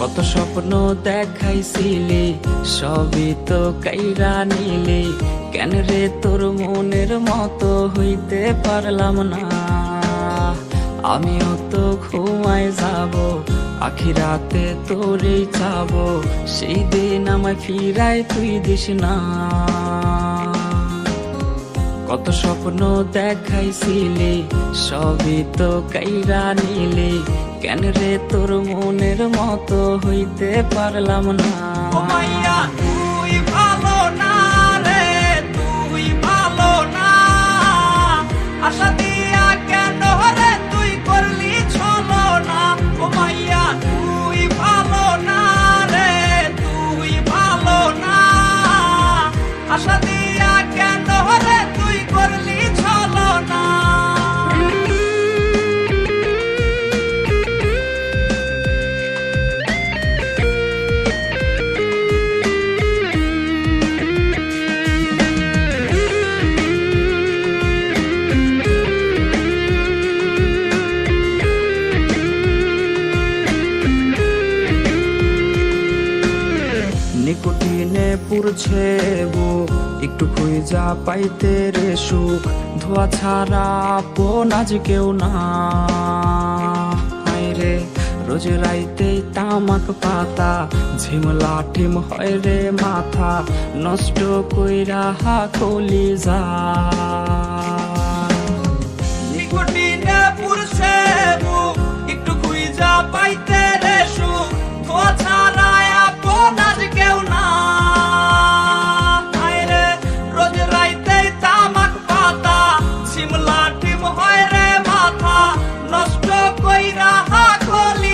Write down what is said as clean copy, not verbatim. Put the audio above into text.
কত স্বপ্ন দেখাইছিলি সবই তো কাইরা নিলি, কেন রে তোর মনের মতো হইতে পারলাম না। আমিও তো ঘুমায় যাব, আখিরাতে তোরেই চাবো, সেই দিন আমায় ফিরায় তুই দিস না। কত স্বপ্ন দেখাইছিলি সবই তো কাইরা নিলি, কেন রে তোর মনের মতো হইতে পারলাম না। ও মাইয়া তুই ভালো না রে, তুই ভালো না, আশা দিয়া কেন রে তুই করলি ছলো না। ও মাইয়া তুই ভালো না রে, তুই ভালো না, আশা দিয়া কেন রে তুই করলি ছলো না। নিকোটিনে পুরছে বুক, একটু খুঁজা পাইতে রে সুখ, ধোয়া ছাড়া আপন আজ কেউ না। হায় রে রোজ রাইতে তামাক পাতা, ঝিমলা ঠিম হয় রে মাথা, নষ্ট কইরা হা কলি যা। নিকোটিনে পুরছে বুক, একটু খুঁজা পাইতে রে সুখ, ধোয়া ছাড়া আপন আজ কেউ না। হায় রে রোজ রাইতে তামাক পাতা, ঝিমলা টিম হয় রে মাথা, নষ্ট কইরা হা খলি